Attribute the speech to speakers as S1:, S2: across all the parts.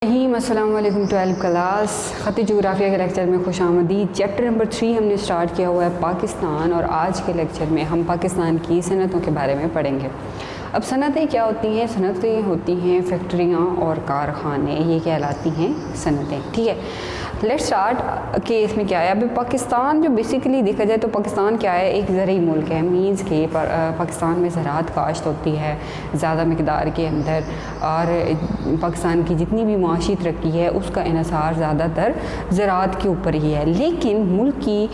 S1: अस्सलाम वालेकुम 12th class ख़त जोग्राफिया के लेक्चर में खुश आमदीद। चैप्टर नंबर 3 हमने स्टार्ट किया हुआ है पाकिस्तान, और आज के लेक्चर में हम पाकिस्तान की सनतों के बारे में पढ़ेंगे। अब सनतें क्या होती हैं? सनतें होती हैं फैक्ट्रियाँ और कारखाने, ये कहलाती हैं सनतें। ठीक है, लेट्स स्टार्ट कि इसमें क्या है। अभी पाकिस्तान जो बेसिकली देखा जाए तो पाकिस्तान क्या है, एक ज़रूरी मुल्क है। मीन्स के पाकिस्तान में ज़राअत काश्त होती है ज़्यादा मकदार के अंदर, और पाकिस्तान की जितनी भी माशी तरक्की है उसका इन्हिसार ज़्यादातर ज़राअत के ऊपर ही है। लेकिन मुल्क की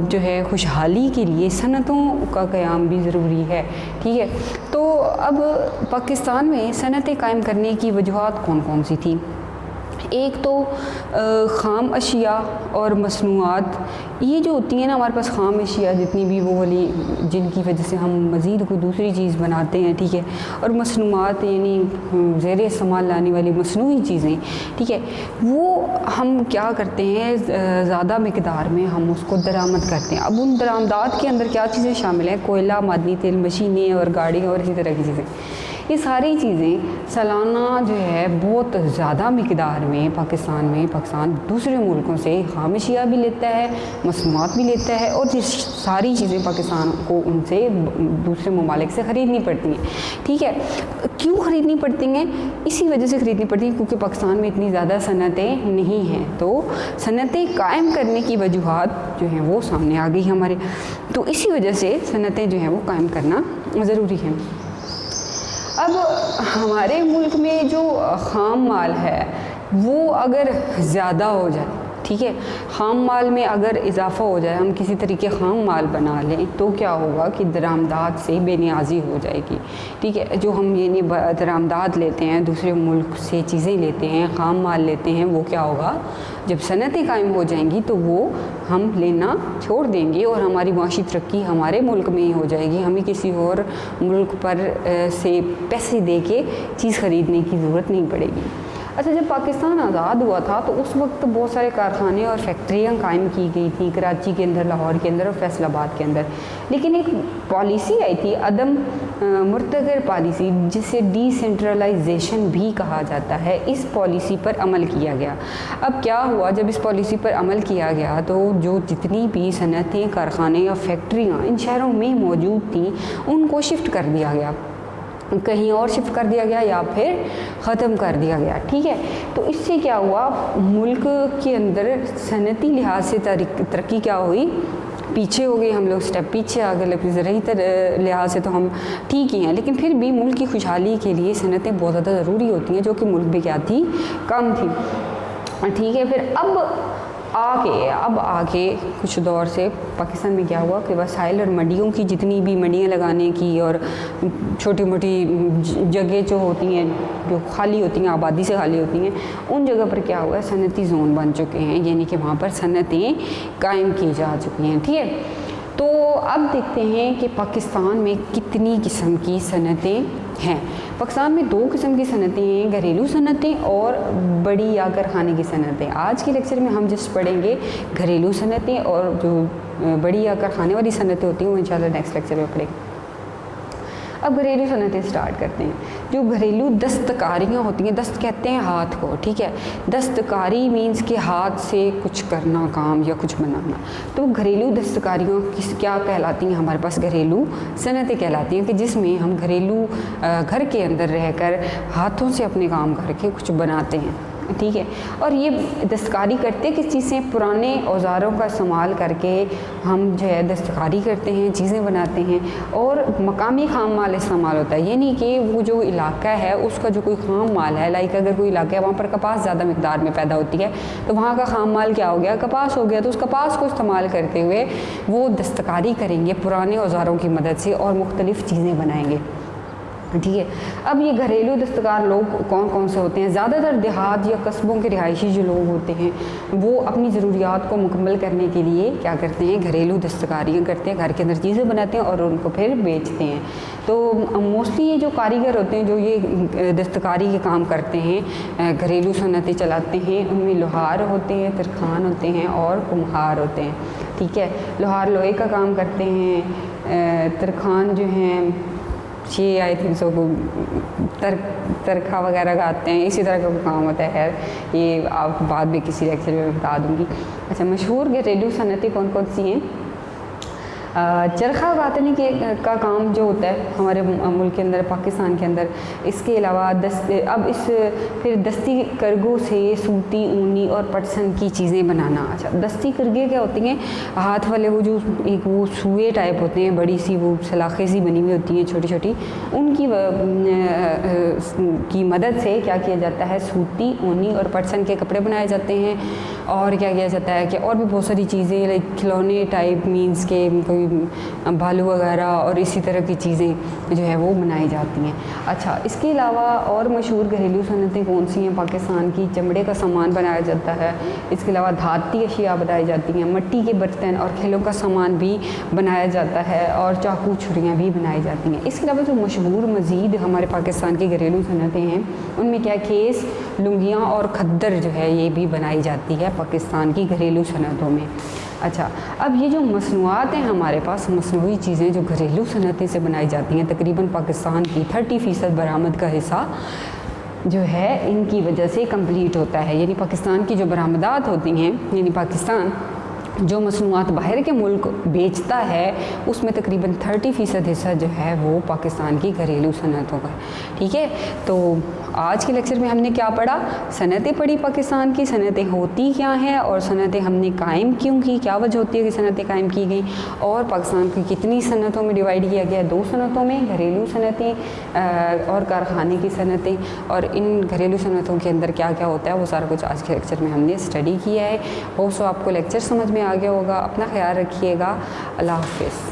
S1: जो है खुशहाली के लिए सनतों का क़याम भी ज़रूरी है। ठीक है, तो अब पाकिस्तान में सनतें कायम करने की वजूहात कौन कौन सी थी? एक तो ख़ाम अशिया और मसनूआत, ये जो होती हैं ना हमारे पास ख़ाम अशिया जितनी भी वो वाली जिनकी वजह से हम मज़ीद कोई दूसरी चीज़ बनाते हैं। ठीक है, और मसनूआत यानी ज़ेर इस्तेमाल लाने वाली मसनूई चीज़ें। ठीक है, वो हम क्या करते हैं, ज़्यादा मकदार में हम उसको दरामद करते हैं। अब उन दरामदात के अंदर क्या चीज़ें शामिल हैं? कोयला, मादनी तेल, मशीनें और गाड़ियाँ और इसी तरह की चीज़ें। ये सारी चीज़ें सालाना जो है बहुत ज़्यादा मकदार में पाकिस्तान दूसरे मुल्कों से खामशिया भी लेता है, मसनूआत भी लेता है, और ये सारी चीज़ें पाकिस्तान को उनसे दूसरे ममालिक से ख़रीदनी पड़ती हैं। ठीक है, क्यों ख़रीदनी पड़ती हैं? इसी वजह से ख़रीदनी पड़ती हैं क्योंकि पाकिस्तान में इतनी ज़्यादा सनतें नहीं हैं। तो सनतें कायम करने की वजूहात जो हैं वो सामने आ गई हमारे, तो इसी वजह से सनतें जो हैं वो कायम करना ज़रूरी है। अब हमारे मुल्क में जो ख़ाम माल है वो अगर ज़्यादा हो जाए, ठीक है, ख़ाम माल में अगर इजाफ़ा हो जाए, हम किसी तरीके ख़ाम माल बना लें, तो क्या होगा कि दरामदात से बेनियाज़ी हो जाएगी। ठीक है, जो हम ये दरामदात लेते हैं, दूसरे मुल्क से चीज़ें लेते हैं, ख़ाम माल लेते हैं, वो क्या होगा, जब सनतें कायम हो जाएंगी तो वो हम लेना छोड़ देंगे और हमारी माशी तरक्की हमारे मुल्क में ही हो जाएगी। हमें किसी और मुल्क पर से पैसे दे के चीज़ ख़रीदने की ज़रूरत नहीं पड़ेगी। अच्छा, जब पाकिस्तान आज़ाद हुआ था तो उस वक्त बहुत सारे कारखाने और फैक्ट्रियाँ कायम की गई थी कराची के अंदर, लाहौर के अंदर और फैसलाबाद के अंदर। लेकिन एक पॉलिसी आई थी, अदम मुर्तगर पॉलिसी, जिसे डिसेंट्रलाइजेशन भी कहा जाता है। इस पॉलिसी पर अमल किया गया। अब क्या हुआ, जब इस पॉलिसी पर अमल किया गया तो जो जितनी भी सनतें, कारखाने या फैक्ट्रियाँ इन शहरों में मौजूद थीं उनको शिफ्ट कर दिया गया, कहीं और शिफ्ट कर दिया गया या फिर ख़त्म कर दिया गया। ठीक है, तो इससे क्या हुआ, मुल्क के अंदर सनती लिहाज से तरक्की क्या हुई, पीछे हो गए, हम लोग स्टेप पीछे आ गए। लेकिन ज़रूरी लिहाज से तो हम ठीक ही हैं, लेकिन फिर भी मुल्क की खुशहाली के लिए सनतें बहुत ज़्यादा ज़रूरी होती हैं, जो कि मुल्क में क्या थी, कम थी। ठीक है, फिर अब आगे कुछ दौर से पाकिस्तान में क्या हुआ कि वसाइल और मंडियों की, जितनी भी मंडियाँ लगाने की और छोटी मोटी जगह जो होती हैं, जो खाली होती हैं, आबादी से खाली होती हैं, उन जगह पर क्या हुआ है, सनती जोन बन चुके हैं, यानी कि वहाँ पर सनतें कायम की जा चुकी हैं। ठीक है, तो अब देखते हैं कि पाकिस्तान में कितनी किस्म की सनतें हैं। पाकिस्तान में 2 किस्म की सनतें हैं, घरेलू सनतें और बड़ी या कारखाने की सनतें। आज के लेक्चर में हम जस्ट पढ़ेंगे घरेलू सनतें, और जो बड़ी या कारखाने वाली सनतें होती हैं वो इंशाल्लाह नेक्स्ट लेक्चर में पढ़ेंगे। अब घरेलू सनतें स्टार्ट करते हैं। जो घरेलू दस्तकारियाँ होती हैं, दस्त कहते हैं हाथ को, ठीक है, दस्तकारी मीन्स के हाथ से कुछ करना काम या कुछ बनाना। तो घरेलू दस्तकारियाँ क्या कहलाती हैं? हमारे पास घरेलू सनतें कहलाती हैं कि जिसमें हम घरेलू घर के अंदर रहकर हाथों से अपने काम करके कुछ बनाते हैं। ठीक है, और ये दस्तकारी करते किस चीज़ से? पुराने औज़ारों का इस्तेमाल करके हम जो है दस्तकारी करते हैं, चीज़ें बनाते हैं, और मकामी ख़ाम माल इस्तेमाल होता है। यानी कि वो जो इलाका है उसका जो कोई ख़ाम माल है, लाइक अगर कोई इलाका है वहाँ पर कपास ज़्यादा मकदार में पैदा होती है, तो वहाँ का ख़ाम माल क्या हो गया, कपास हो गया। तो उस कपास को इस्तेमाल करते हुए वो दस्तकारी करेंगे पुराने औज़ारों की मदद से और मुख्तलिफ़ चीज़ें बनाएंगे। ठीक है, अब ये घरेलू दस्तकार लोग कौन कौन से होते हैं? ज़्यादातर देहात या कस्बों के रिहायशी जो लोग होते हैं वो अपनी ज़रूरियात को मुकम्मल करने के लिए क्या करते हैं, घरेलू दस्तकारियाँ करते हैं, घर के अंदर चीज़ें बनाते हैं और उनको फिर बेचते हैं। तो मोस्टली ये जो कारीगर होते हैं जो ये दस्तकारी के काम करते हैं, घरेलू सनतें चलाते हैं, उनमें लोहार होते हैं, तरखान होते हैं और कुम्हार होते हैं। ठीक है, लोहार लोहे का काम करते हैं, तरखान जो हैं ये आई थिंक सो तरखा वगैरह गाते हैं, इसी तरह का काम होता है। खैर ये आप बाद में किसी लेक्चर में बता दूँगी। अच्छा, मशहूर घरेलू सनतें कौन कौन सी हैं? चरखा कातने के का काम जो होता है हमारे मुल्क के अंदर, पाकिस्तान के अंदर। इसके अलावा फिर दस्ती करगों से सूती, ऊनी और पटसन की चीज़ें बनाना। अच्छा, दस्ती करगे क्या होती हैं? हाथ वाले वो जो एक वो सुए टाइप होते हैं, बड़ी सी वो सलाखें सी बनी हुई होती हैं छोटी छोटी, उनकी की मदद से क्या किया जाता है? सूती, ऊनी और पटसन के कपड़े बनाए जाते हैं। और क्या किया जाता है कि और भी बहुत सारी चीज़ें लाइक खिलौने टाइप, मीन्स के कोई भालू वगैरह और इसी तरह की चीज़ें जो है वो बनाई जाती हैं। अच्छा, इसके अलावा और मशहूर घरेलू सनतें कौन सी हैं पाकिस्तान की? चमड़े का सामान बनाया जाता है। इसके अलावा धाती अशिया बनाई जाती हैं, मिट्टी के बर्तन और खेलों का सामान भी बनाया जाता है, और चाकू छुरियाँ भी बनाई जाती हैं। इसके अलावा जो मशहूर मज़ीद हमारे पाकिस्तान की घरेलू सनतें हैं उनमें क्या, केस, लुंगियाँ और खद्दर जो है ये भी बनाई जाती है पाकिस्तान की घरेलू सनतों में। अच्छा, अब ये जो मसनूआत हैं हमारे पास, मसनूई चीज़ें जो घरेलू सनतें से बनाई जाती हैं, तकरीबन पाकिस्तान की 30% बरामद का हिस्सा जो है इनकी वजह से कंप्लीट होता है। यानी पाकिस्तान की जो बरामदात होती हैं, यानी पाकिस्तान जो मसनूआत बाहर के मुल्क बेचता है उसमें तकरीबन 30% हिस्सा जो है वो पाकिस्तान की घरेलू सनतों का। ठीक है, तो आज के लेक्चर में हमने क्या पढ़ा? सनतें पढ़ी पाकिस्तान की, सनतें होती क्या हैं और सनतें हमने कायम क्यों की, क्या वजह होती है कि सनतें कायम की गई, और पाकिस्तान की कितनी सनतों में डिवाइड किया गया? 2 सनतों में, घरेलू सनतें और कारखाने की सनतें। और इन घरेलू सनतों के अंदर क्या क्या होता है वो सारा कुछ आज के लेक्चर में हमने स्टडी किया है। होप सो आपको लेक्चर समझ में आ गया होगा। अपना ख्याल रखिएगा। अल्लाह हाफ़िज़।